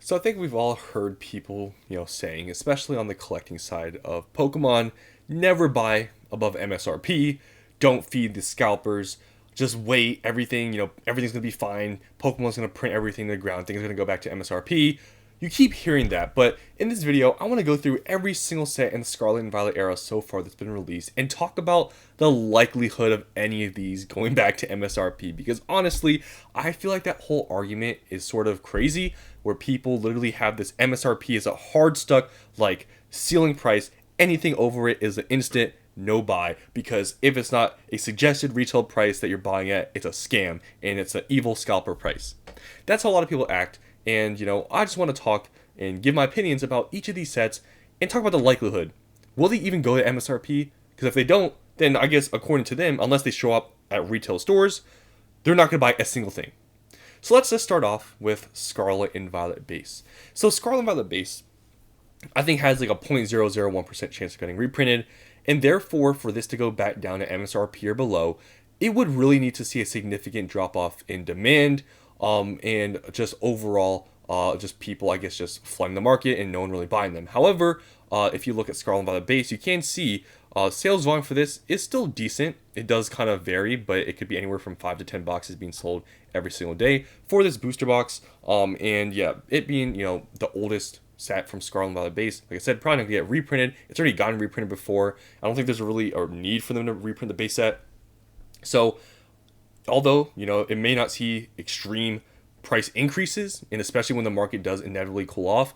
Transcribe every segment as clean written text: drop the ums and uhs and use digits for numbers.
So I think we've all heard people, saying, especially on the collecting side of Pokemon, never buy above MSRP, don't feed the scalpers, just wait, everything's gonna be fine, Pokemon's gonna print everything to the ground, things are gonna go back to MSRP. You keep hearing that, but in this video, I want to go through every single set in the Scarlet and Violet era so far that's been released and talk about the likelihood of any of these going back to MSRP, because honestly, I feel like that whole argument is sort of crazy, where people literally have this MSRP as a hard stuck, like, ceiling price. Anything over it is an instant no buy, because if it's not a suggested retail price that you're buying at, it's a scam and it's an evil scalper price. That's how a lot of people act. And, I just want to talk and give my opinions about each of these sets and talk about the likelihood. Will they even go to MSRP? Because if they don't, then I guess according to them, unless they show up at retail stores, they're not going to buy a single thing. So let's just start off with Scarlet and Violet base. So Scarlet and Violet base, I think, has like a 0.001% chance of getting reprinted. And therefore, for this to go back down to MSRP or below, it would really need to see a significant drop off in demand, and just overall, just people, I guess, just flooding the market and no one really buying them. However, if you look at Scarlet Violet base, you can see sales volume for this is still decent. It does kind of vary, but it could be anywhere from 5 to 10 boxes being sold every single day for this booster box. And yeah, it being, the oldest set from Scarlet Violet base, like I said, probably not gonna get reprinted. It's already gotten reprinted before. I don't think there's really a need for them to reprint the base set. So although, it may not see extreme price increases, and especially when the market does inevitably cool off,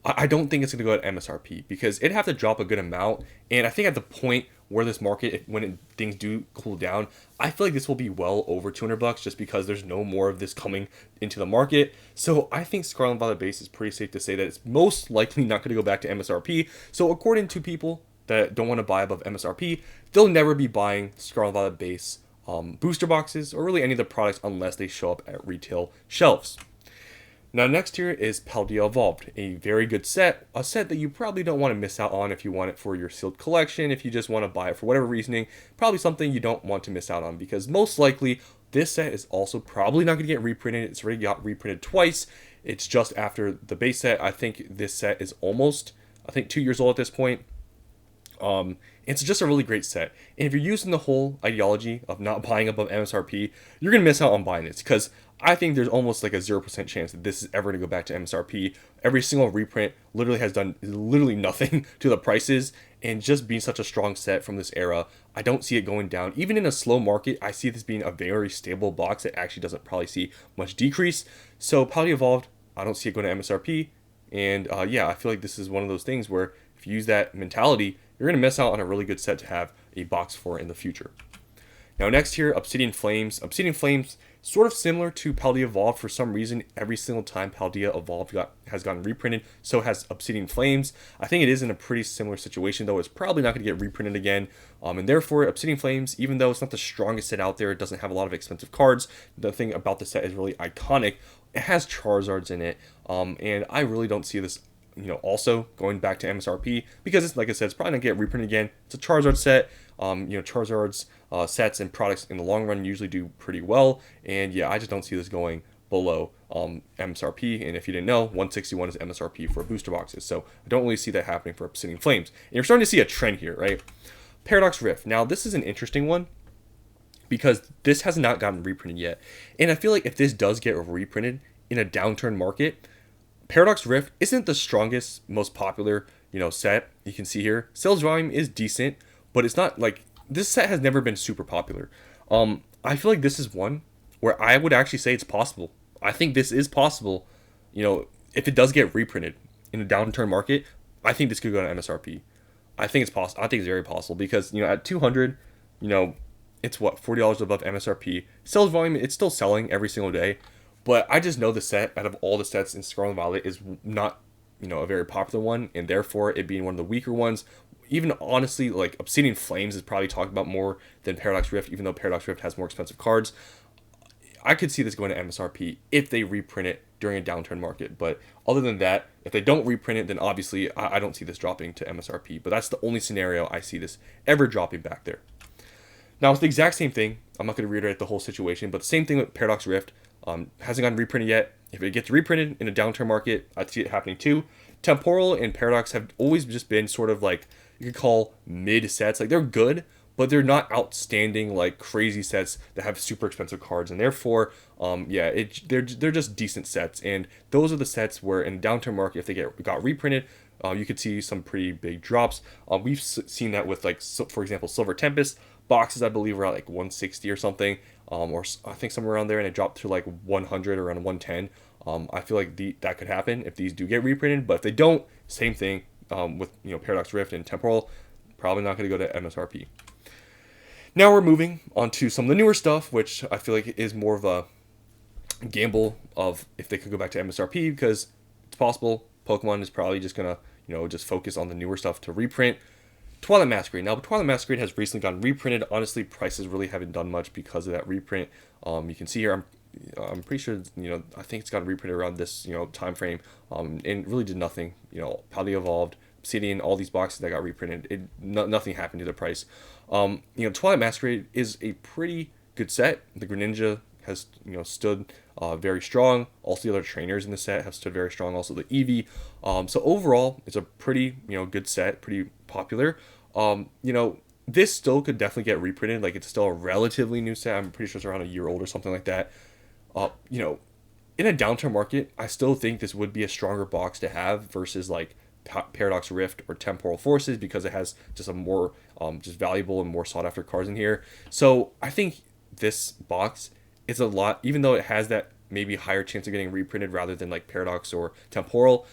I don't think it's going to go at MSRP, because it'd have to drop a good amount. And I think at the point where this market, things do cool down, I feel like this will be well over $200, just because there's no more of this coming into the market. So I think Scarlet Violet base is pretty safe to say that it's most likely not going to go back to MSRP. So according to people that don't want to buy above MSRP, they'll never be buying Scarlet Violet base booster boxes, or really any of the products, unless they show up at retail shelves. Now next here is Palia Evolved, a very good set, a set that you probably don't want to miss out on if you want it for your sealed collection, if you just want to buy it for whatever reasoning, probably something you don't want to miss out on, because most likely this set is also probably not going to get reprinted. It's already got reprinted twice. It's just after the base set. I think this set is almost, 2 years old at this point. It's just a really great set. And if you're using the whole ideology of not buying above MSRP, you're going to miss out on buying this, because I think there's almost like a 0% chance that this is ever going to go back to MSRP. Every single reprint literally has done literally nothing to the prices, and just being such a strong set from this era, I don't see it going down. Even in a slow market, I see this being a very stable box that actually doesn't probably see much decrease. So Palia Evolved, I don't see it going to MSRP. And yeah, I feel like this is one of those things where if you use that mentality, you're going to miss out on a really good set to have a box for in the future. Now next here, Obsidian Flames. Obsidian Flames, sort of similar to Palia Evolved. For some reason, every single time Palia Evolved has gotten reprinted, so has Obsidian Flames. I think it is in a pretty similar situation, though it's probably not going to get reprinted again. And therefore, Obsidian Flames, even though it's not the strongest set out there, it doesn't have a lot of expensive cards. The thing about the set is really iconic. It has Charizards in it, and I really don't see this also going back to MSRP, because it's, like I said, it's probably not going to get reprinted again. It's a Charizard set. Charizard's sets and products in the long run usually do pretty well, and yeah, I just don't see this going below MSRP. And if you didn't know, 161 is MSRP for booster boxes, so I don't really see that happening for Obsidian Flames. And you're starting to see a trend here, right? Paradox Rift. Now this is an interesting one, because this has not gotten reprinted yet, and I feel like if this does get reprinted in a downturn market, Paradox Rift isn't the strongest, most popular, set. You can see here, sales volume is decent, but it's not like, this set has never been super popular. I feel like this is one where I would actually say it's possible. I think this is possible. If it does get reprinted in a downturn market, I think this could go to MSRP. I think it's possible. I think it's very possible, because at 200, it's what, $40 above MSRP. Sales volume, it's still selling every single day. But I just know the set, out of all the sets in Scarlet Violet, is not, a very popular one, and therefore it being one of the weaker ones. Even honestly, like Obsidian Flames is probably talked about more than Paradox Rift, even though Paradox Rift has more expensive cards. I could see this going to MSRP if they reprint it during a downturn market. But other than that, if they don't reprint it, then obviously I don't see this dropping to MSRP. But that's the only scenario I see this ever dropping back there. Now it's the exact same thing. I'm not going to reiterate the whole situation, but the same thing with Paradox Rift. Hasn't gotten reprinted yet. If it gets reprinted in a downturn market, I see it happening too. Temporal and Paradox have always just been sort of like, you could call mid sets. Like, they're good, but they're not outstanding like crazy sets that have super expensive cards, and therefore, they're just decent sets. And those are the sets where in a downturn market, if they got reprinted, you could see some pretty big drops. We've seen that with like, for example, Silver Tempest boxes. I believe were at like 160 or something, or I think somewhere around there, and it dropped to like 100 or around 110. I feel like that could happen if these do get reprinted, but if they don't, same thing with Paradox Rift and Temporal, probably not going to go to MSRP. Now we're moving on to some of the newer stuff, which I feel like is more of a gamble of if they could go back to MSRP, because it's possible Pokemon is probably just gonna just focus on the newer stuff to reprint. Twilight Masquerade. Now, Twilight Masquerade has recently gotten reprinted. Honestly, prices really haven't done much because of that reprint. You can see here, I'm pretty sure, I think it's gotten reprinted around this, time frame, and really did nothing. Palia Evolved, Obsidian, all these boxes that got reprinted, nothing happened to the price. Twilight Masquerade is a pretty good set. The Greninja has, stood very strong. Also, the other trainers in the set have stood very strong. Also, the Eevee. So overall, it's a pretty, good set, pretty popular. This still could definitely get reprinted. Like, it's still a relatively new set. I'm pretty sure it's around a year old or something like that. In a downturn market, I still think this would be a stronger box to have versus like Paradox Rift or Temporal Forces, because it has just a more just valuable and more sought after cards in here. So I think this box is a lot, even though it has that maybe higher chance of getting reprinted rather than like Paradox or Temporal,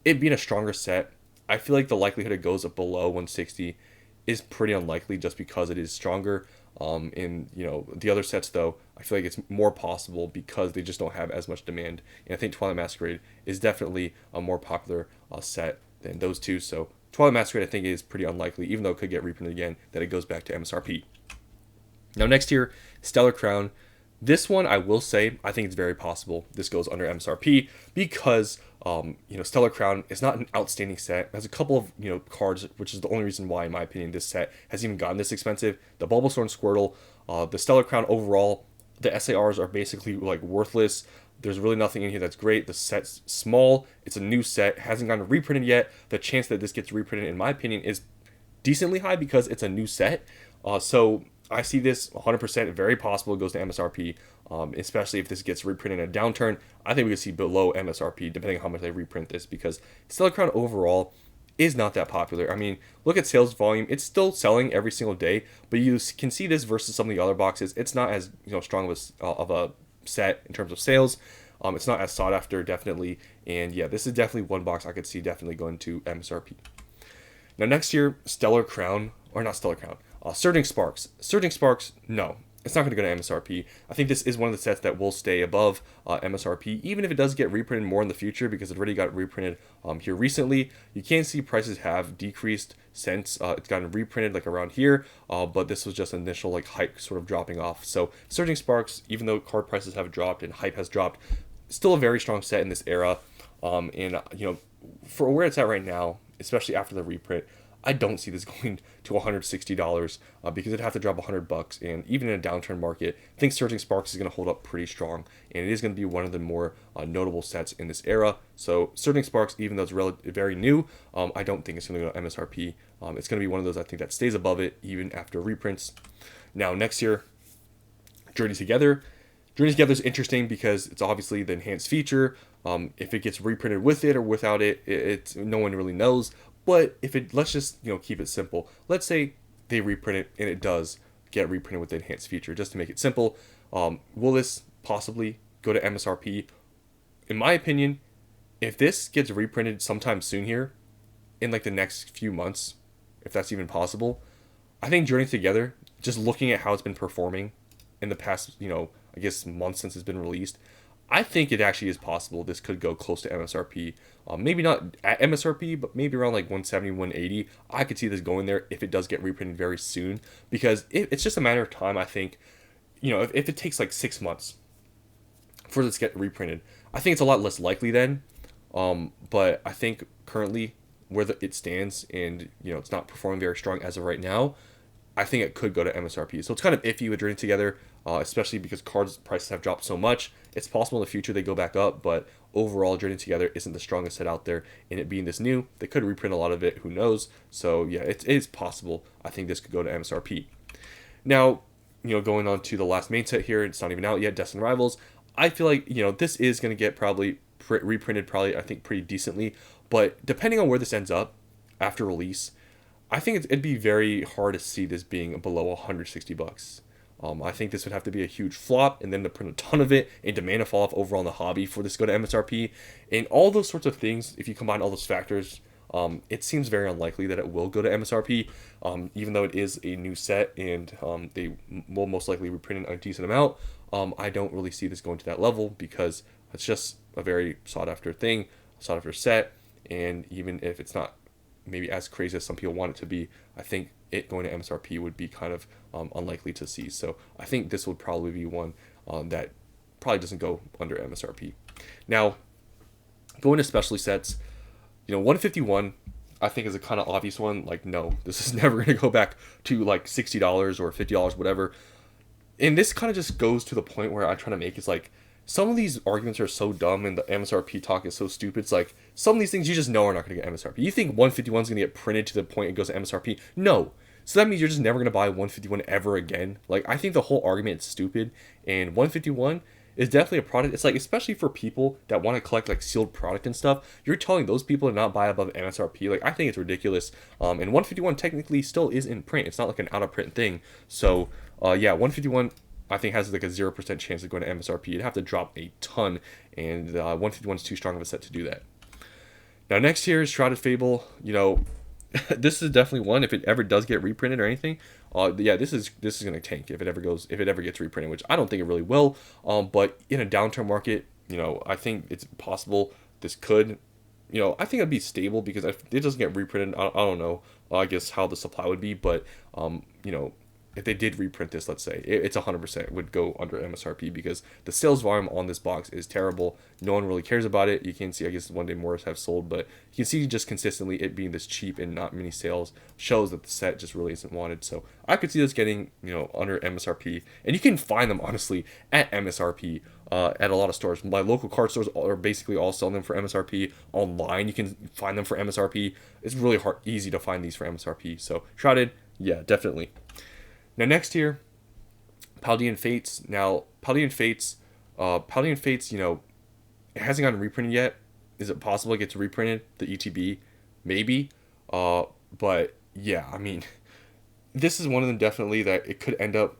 it being a stronger set, I feel like the likelihood it goes up below 160 is pretty unlikely just because it is stronger. In the other sets though, I feel like it's more possible because they just don't have as much demand. And I think Twilight Masquerade is definitely a more popular set than those two. So Twilight Masquerade I think is pretty unlikely, even though it could get reprinted again, that it goes back to MSRP. Now next here, Stellar Crown. This one, I will say, I think it's very possible this goes under MSRP because, Stellar Crown is not an outstanding set. It has a couple of, cards, which is the only reason why, in my opinion, this set has even gotten this expensive. The Bulbasaur and Squirtle, the Stellar Crown overall, the SARs are basically, like, worthless. There's really nothing in here that's great. The set's small. It's a new set. Hasn't gotten reprinted yet. The chance that this gets reprinted, in my opinion, is decently high because it's a new set. So I see this 100% very possible it goes to MSRP, especially if this gets reprinted in a downturn. I think we could see below MSRP depending on how much they reprint this, because Stellar Crown overall is not that popular. I mean, look at sales volume. It's still selling every single day, but you can see this versus some of the other boxes. It's not as strong of a set in terms of sales. It's not as sought after, definitely. And yeah, this is definitely one box I could see definitely going to MSRP. Now next year, Stellar Crown, or not Stellar Crown, Surging Sparks. Surging Sparks, no, it's not going to go to MSRP. I think this is one of the sets that will stay above MSRP, even if it does get reprinted more in the future, because it already got reprinted here recently. You can see prices have decreased since it's gotten reprinted like around here, but this was just an initial like hype sort of dropping off. So Surging Sparks, even though card prices have dropped and hype has dropped, still a very strong set in this era. And for where it's at right now, especially after the reprint, I don't see this going to $160 because it'd have to drop $100, and even in a downturn market, I think Surging Sparks is going to hold up pretty strong, and it is going to be one of the more notable sets in this era. So Surging Sparks, even though it's very new, I don't think it's going to go to MSRP. It's going to be one of those, I think, that stays above it even after reprints. Now next year, Journey Together. Journey Together is interesting because it's obviously the enhanced feature. If it gets reprinted with it or without it, it's no one really knows. But if it, let's just keep it simple. Let's say they reprint it and it does get reprinted with the enhanced feature, just to make it simple. Will this possibly go to MSRP? In my opinion, if this gets reprinted sometime soon here, in like the next few months, if that's even possible, I think Journey Together, just looking at how it's been performing in the past, I guess months since it's been released, I think it actually is possible this could go close to MSRP. Maybe not at MSRP, but maybe around like 170, 180. I could see this going there if it does get reprinted very soon, because it's just a matter of time, I think. If it takes like 6 months for this to get reprinted, I think it's a lot less likely then. But I think currently where it stands, and it's not performing very strong as of right now, I think it could go to MSRP. So it's kind of iffy with Journey Together, especially because cards prices have dropped so much. It's possible in the future they go back up, but overall Journey Together isn't the strongest set out there. And it being this new, they could reprint a lot of it. Who knows? So yeah, it is possible. I think this could go to MSRP. Now, going on to the last main set here, it's not even out yet, Destined Rivals. I feel like, this is going to get probably reprinted I think pretty decently, but depending on where this ends up after release, I think it'd be very hard to see this being below 160 bucks. I think this would have to be a huge flop, and then to print a ton of it, and demand a fall off overall in the hobby for this to go to MSRP, and all those sorts of things. If you combine all those factors, it seems very unlikely that it will go to MSRP, even though it is a new set and they will most likely reprint a decent amount. I don't really see this going to that level because it's just a very sought after thing, sought after set, and even if it's not maybe as crazy as some people want it to be, I think it going to MSRP would be kind of unlikely to see. So I think this would probably be one that probably doesn't go under MSRP. Now, going to specialty sets, 151 I think is a kind of obvious one. Like, no, this is never going to go back to like $60 or $50, whatever. And this kind of just goes to the point where I'm trying to make is like, some of these arguments are so dumb and the MSRP talk is so stupid. It's like, some of these things you just know are not going to get MSRP. You think 151 is going to get printed to the point it goes to MSRP? No. So that means you're just never going to buy 151 ever again. Like, I think the whole argument is stupid. And 151 is definitely a product. It's like, especially for people that want to collect like sealed product and stuff, you're telling those people to not buy above MSRP. Like, I think it's ridiculous. And 151 technically still is in print. It's not like an out of print thing. So, yeah, 151 I think has like a 0% chance of going to MSRP. You'd have to drop a ton, and 151 is too strong of a set to do that. Now, next here is Shrouded Fable. This is definitely one, if it ever does get reprinted or anything, yeah, this is going to tank if it ever gets reprinted, which I don't think it really will. But in a downturn market, I think it's possible this could, I think it'd be stable because if it doesn't get reprinted, I don't know, I guess how the supply would be, but if they did reprint this, let's say, it's 100% would go under MSRP because the sales volume on this box is terrible. No one really cares about it. You can see, I guess, One Day Morris have sold, but you can see just consistently it being this cheap and not many sales shows that the set just really isn't wanted. So I could see this getting, under MSRP. And you can find them, honestly, at MSRP at a lot of stores. My local card stores are basically all selling them for MSRP. Online, you can find them for MSRP. It's really easy to find these for MSRP. So Shrouded, yeah, definitely. Now, next here, Paladian Fates. Now, Paladian Fates, it hasn't gotten reprinted yet. Is it possible it gets reprinted? The ETB? Maybe. But, yeah, I mean, this is one of them definitely that it could end up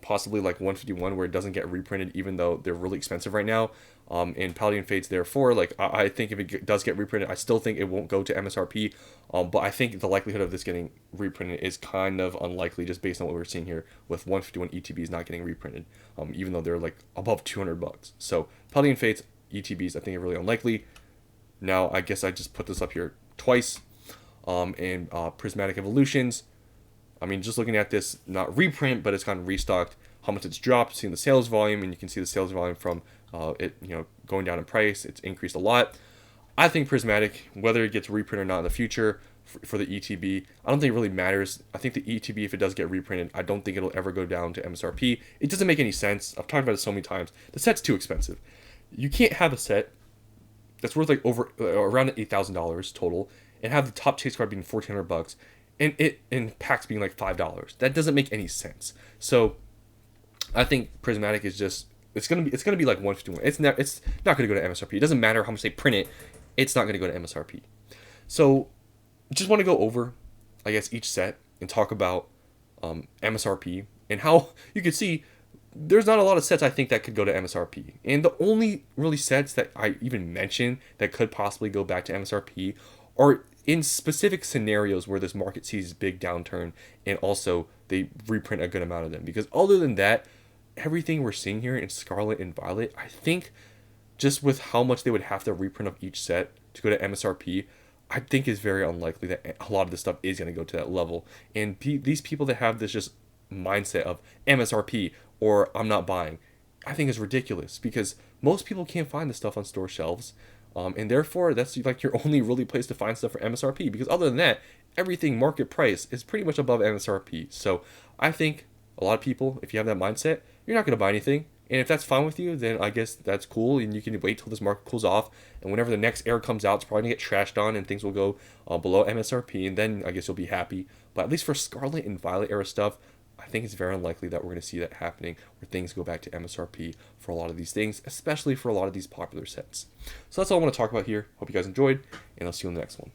possibly like 151 where it doesn't get reprinted even though they're really expensive right now. And Paladian Fates, therefore, like, I think if it does get reprinted, I still think it won't go to MSRP. But I think the likelihood of this getting reprinted is kind of unlikely just based on what we're seeing here with 151 ETBs not getting reprinted, even though they're like above $200. So Paladian Fates, ETBs, I think are really unlikely. Now, I guess I just put this up here twice. And Prismatic Evolutions. I mean, just looking at this, not reprint, but it's kind of restocked, how much it's dropped, seeing the sales volume, and you can see the sales volume from it, going down in price. It's increased a lot. I think Prismatic, whether it gets reprinted or not in the future for the ETB, I don't think it really matters. I think the ETB, if it does get reprinted, I don't think it'll ever go down to MSRP. It doesn't make any sense. I've talked about it so many times. The set's too expensive. You can't have a set that's worth like over around $8,000 total and have the top chase card being $1,400 and packs being like $5. That doesn't make any sense. So I think Prismatic is just it's gonna be like 151. It's not gonna go to MSRP. It doesn't matter how much they print it. It's not gonna go to MSRP. So just want to go over, I guess, each set and talk about MSRP and how you can see there's not a lot of sets I think that could go to MSRP. And the only really sets that I even mention that could possibly go back to MSRP are in specific scenarios where this market sees a big downturn and also they reprint a good amount of them. Because other than that, everything we're seeing here in Scarlet and Violet, I think just with how much they would have to reprint of each set to go to MSRP, I think is very unlikely that a lot of this stuff is going to go to that level. And these people that have this just mindset of MSRP or I'm not buying, I think is ridiculous because most people can't find this stuff on store shelves. And therefore that's like your only really place to find stuff for MSRP, because other than that, everything market price is pretty much above MSRP. So I think a lot of people, if you have that mindset, you're not going to buy anything. And if that's fine with you, then I guess that's cool, and you can wait till this market cools off. And whenever the next air comes out, it's probably gonna get trashed on, and things will go below MSRP, and then I guess you'll be happy. But at least for Scarlet and Violet era stuff, I think it's very unlikely that we're gonna see that happening, where things go back to MSRP for a lot of these things, especially for a lot of these popular sets. So that's all I want to talk about here. Hope you guys enjoyed, and I'll see you in the next one.